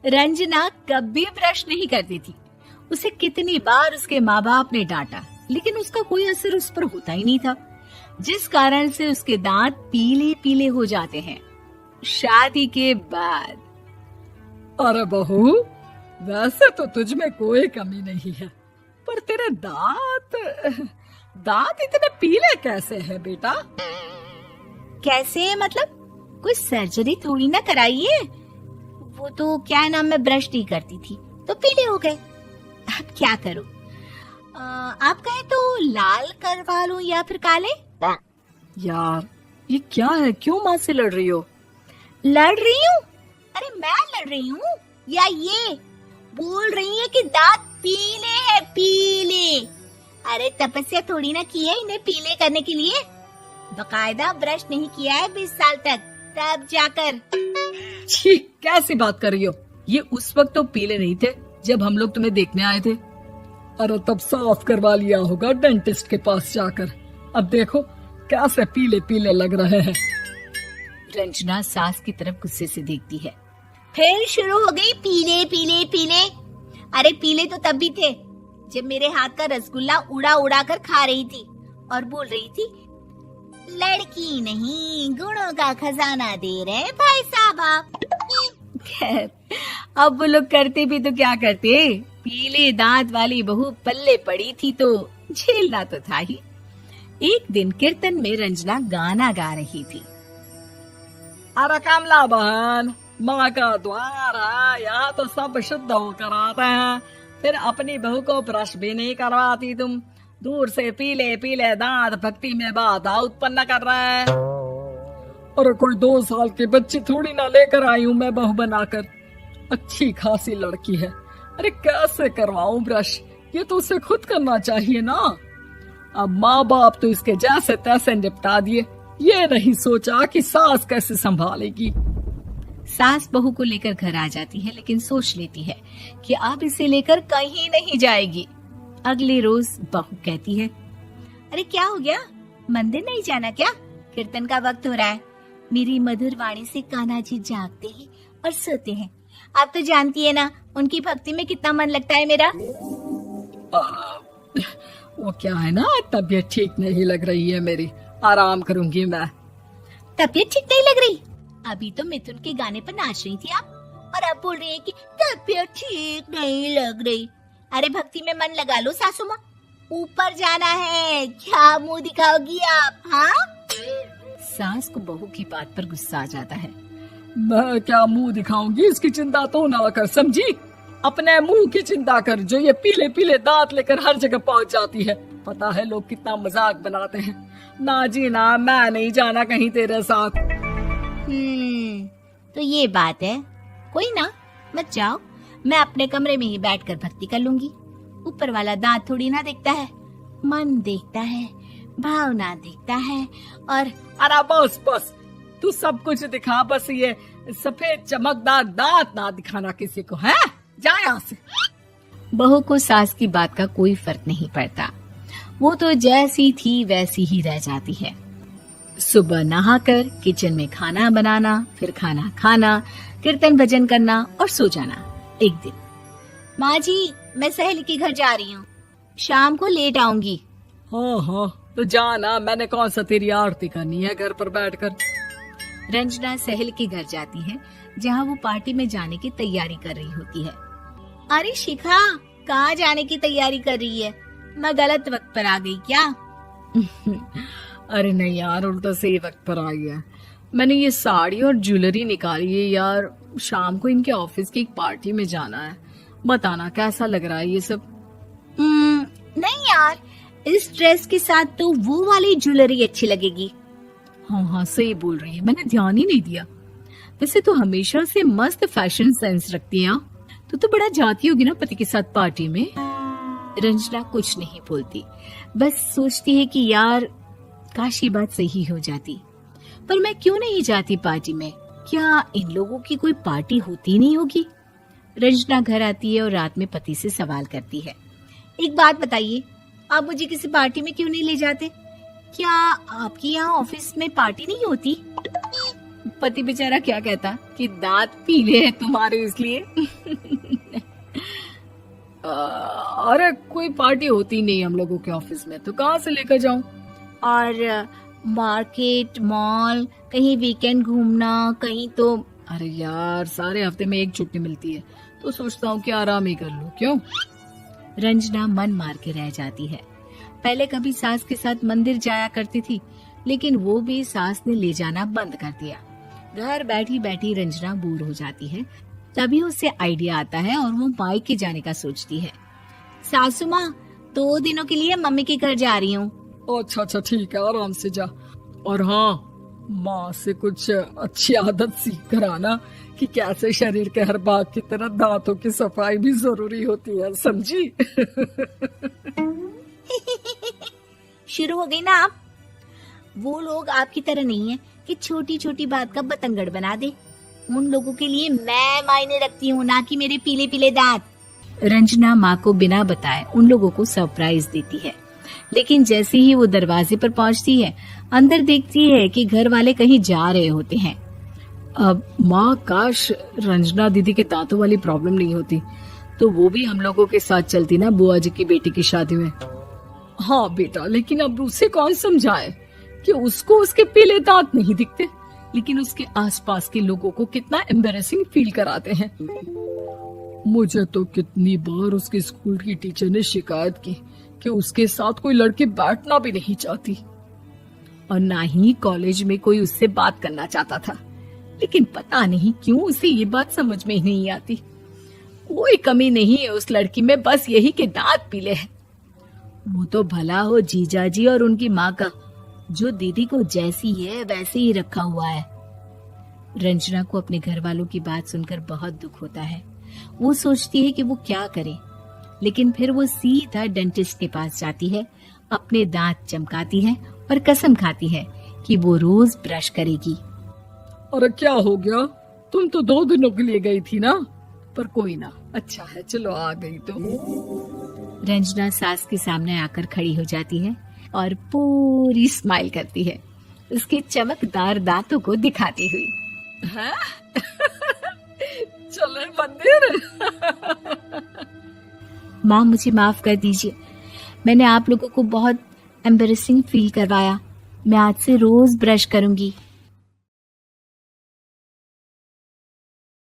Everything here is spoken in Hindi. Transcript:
रंजना कभी ब्रश नहीं करती थी। उसे कितनी बार उसके माँ बाप ने डांटा, लेकिन उसका कोई असर उस पर होता ही नहीं था, जिस कारण से उसके दांत पीले पीले हो जाते हैं। शादी के बाद अरे बहू, वैसे तो तुझ में कोई कमी नहीं है, पर तेरे दांत इतने पीले कैसे हैं बेटा? कैसे मतलब? कोई सर्जरी थोड़ी ना कराई है। वो तो क्या नाम, मैं ब्रश नहीं करती थी तो पीले हो गए। अब क्या करूं? आप कहें तो लाल करवा लूं या फिर काले? यार ये क्या है, क्यों माँ से लड़ रही हो? लड़ रही हूँ? अरे मैं लड़ रही हूँ या ये बोल रही है कि दांत पीले हैं, पीले। अरे तपस्या थोड़ी ना की है इन्हें पीले करने के लिए। बकायदा ब्रश नहीं किया है 20 साल तक, तब जाकर। छी, कैसी बात कर रही हो? ये उस वक्त तो पीले नहीं थे जब हम लोग तुम्हें देखने आए थे। अरे तब साफ करवा लिया होगा डेंटिस्ट के पास जाकर। अब देखो कैसे पीले पीले लग रहे हैं। रंजना सास की तरफ गुस्से से देखती है। फिर शुरू हो गई पीले पीले पीले। अरे पीले तो तब भी थे जब मेरे हाथ का रसगुल्ला उड़ा उड़ा कर खा रही थी और बोल रही थी, लड़की नहीं गुणों का खजाना दे रहे भाई साहब आप। खैर, अब वो लोग करते भी तो क्या करते, पीले दांत वाली बहू पल्ले पड़ी थी तो झेलना तो था ही। एक दिन कीर्तन में रंजना गाना गा रही थी। अरे कमला बहन, माँ का द्वार है, यहाँ तो सब शुद्ध होकर आते हैं, फिर अपनी बहू को ब्रश भी नहीं करवाती तुम। दूर से पीले पीले दांत भक्ति में बाधा उत्पन्न कर रहे हैं। अरे कोई 2 साल की बच्ची थोड़ी ना लेकर आई हूँ मैं बहू बनाकर। अच्छी खासी लड़की है, अरे कैसे करवाऊं ब्रश? ये तो उसे खुद करना चाहिए ना। अब माँ बाप तो इसके जैसे तैसे निपटा दिए, ये नहीं सोचा कि सास कैसे संभालेगी। सास बहू को लेकर घर आ जाती है, लेकिन सोच लेती है कि अब इसे लेकर कहीं नहीं जाएगी। अगले रोज बहू कहती है, अरे क्या हो गया, मंदिर नहीं जाना क्या? कीर्तन का वक्त हो रहा है। मेरी मधुर वाणी से कान्हा जी जागते हैं और सोते हैं। आप तो जानती है ना उनकी भक्ति में कितना मन लगता है मेरा। वो क्या है ना, तबीयत ठीक नहीं लग रही है मेरी, आराम करूंगी मैं। तबीयत ठीक नहीं लग रही? अभी तो मिथुन के गाने पर नाच रही थी आप, और अब बोल रही है कि तबीयत ठीक नहीं लग रही। अरे भक्ति में मन लगा लो सासू माँ, ऊपर जाना है, क्या मुंह दिखाओगी आप? हाँ? सास को बहू की बात पर गुस्सा आ जाता है। मैं क्या मुंह दिखाऊंगी, इसकी चिंता तो ना कर, समझी? अपने मुंह की चिंता कर, जो ये पीले पीले दांत लेकर हर जगह पहुंच जाती है। पता है लोग कितना मजाक बनाते हैं। ना जी ना, मैं नहीं जाना कहीं तेरे साथ। तो ये बात है, कोई ना, मत जाओ, मैं अपने कमरे में ही बैठकर भक्ति कर लूंगी। ऊपर वाला दांत थोड़ी ना देखता है, मन देखता है, भावना देखता है। और अरे बस बस, तू सब कुछ दिखा, बस ये सफेद चमकदार दांत ना दिखाना किसी को, है? जा यहाँ से। बहू को सास की बात का कोई फर्क नहीं पड़ता, वो तो जैसी थी वैसी ही रह जाती है। सुबह नहाकर किचन में खाना बनाना, फिर खाना खाना, कीर्तन भजन करना और सो जाना। एक दिन, माँ जी मैं सहेली के घर जा रही हूँ, शाम को लेट आऊंगी। हाँ, तो जाना, मैंने कौन सा तेरी आरती करनी है घर पर बैठकर। रंजना सहेली के घर जाती है, जहाँ वो पार्टी में जाने की तैयारी कर रही होती है। अरे शिखा, कहाँ जाने की तैयारी कर रही है? मैं गलत वक्त पर आ गई क्या? अरे नहीं यार, उल्टा सही वक्त पर आई है। मैंने ये साड़ी और ज्वेलरी निकाली है यार, शाम को इनके ऑफिस की एक पार्टी में जाना है। बताना कैसा लग रहा है ये सब? नहीं यार, इस ड्रेस के साथ तो वो वाली ज्वेलरी अच्छी लगेगी। हाँ, सही बोल रही है, मैंने ध्यान ही नहीं दिया। वैसे तो हमेशा से मस्त फैशन सेंस रखती है। तो बड़ा जाती होगी ना पति के साथ पार्टी में। रंजना कुछ नहीं बोलती, बस सोचती है कि यार काश ये बात सही हो जाती, पर मैं क्यों नहीं जाती पार्टी में? क्या इन लोगों की कोई पार्टी होती नहीं होगी? रंजना घर आती है और रात में पति से सवाल करती है, एक बात बताइए, आप मुझे किसी पार्टी में क्यों नहीं ले जाते? क्या आपकी यहाँ ऑफिस में पार्टी नहीं होती? पति बेचारा क्या कहता कि दांत पीले हैं तुम्हारे इसलिए। अरे कोई पार्टी होती नहीं हम लोगों के ऑफिस में, तो कहाँ से लेकर जाऊं? और मार्केट, मॉल, कहीं वीकेंड घूमना, कहीं तो। अरे यार सारे हफ्ते में एक छुट्टी मिलती है, तो सोचता हूँ कि आराम ही कर लूं। क्यों? रंजना मन मार के रह जाती है। पहले कभी सास के साथ मंदिर जाया करती थी, लेकिन वो भी सास ने ले जाना बंद कर दिया। घर बैठी बैठी रंजना बोर हो जाती है। तभी उसे आइडिया आता है और वो मायके जाने का सोचती है। सासू माँ, 2 दिनों के लिए मम्मी के घर जा रही हूँ। अच्छा अच्छा ठीक है, आराम से जा। और हाँ, माँ से कुछ अच्छी आदत सीख कर आना कि कैसे शरीर के हर भाग की तरह दांतों की सफाई भी जरूरी होती है, समझी? शुरू हो गई ना आप। वो लोग आपकी तरह नहीं है कि छोटी छोटी बात का बतंगड़ बना दे। उन लोगों के लिए मैं मायने रखती हूँ, ना कि मेरे पीले पीले दांत। रंजना माँ को बिना बताए उन लोगों को सरप्राइज देती है, लेकिन जैसे ही वो दरवाजे पर पहुंचती है, अंदर देखती है कि घर वाले कहीं जा रहे होते हैं। अब माँ, काश रंजना दीदी के दांतों वाली प्रॉब्लम नहीं होती, तो वो भी हम लोगों के साथ चलती ना बुआ जी की बेटी की शादी में। हाँ बेटा, लेकिन अब उसे कौन समझाए कि उसको उसके पीले दांत नहीं दिखते, लेकिन उसके आसपास के लोगों को कितना एम्बैरेसिंग फील कराते हैं। मुझे तो कितनी बार उसके स्कूल की टीचर ने शिकायत की कि उसके साथ कोई लड़की बैठना भी नहीं चाहती, और ना ही कॉलेज में कोई उससे बात करना चाहता था। लेकिन पता नहीं क्यों उसे ये बात समझ में ही नहीं आती। कोई कमी नहीं है उस लड़की में, बस यही कि दांत पीले हैं। वो तो भला हो जीजाजी और उनकी माँ का, जो दीदी को जैसी है वैसे ही रखा हुआ है। रंजना को अपने घर वालों की बात सुनकर बहुत दुख होता है। वो सोचती है कि वो क्या करे, लेकिन फिर वो सीधा डेंटिस्ट के पास जाती है, अपने दांत चमकाती है और कसम खाती है कि वो रोज ब्रश करेगी। अरे क्या हो गया? तुम तो 2 दिनों के लिए गई थी ना, पर कोई ना, अच्छा है, चलो आ गई तो। रंजना सास के सामने आकर खड़ी हो जाती है और पूरी स्माइल करती है, उसके चमकदार दांतों को दिखाती हुई। हाँ? चले मंदिर। माँ, मुझे माफ कर दीजिए, मैंने आप लोगों को बहुत एम्बैरेसिंग फील करवाया। मैं आज से रोज ब्रश करूंगी।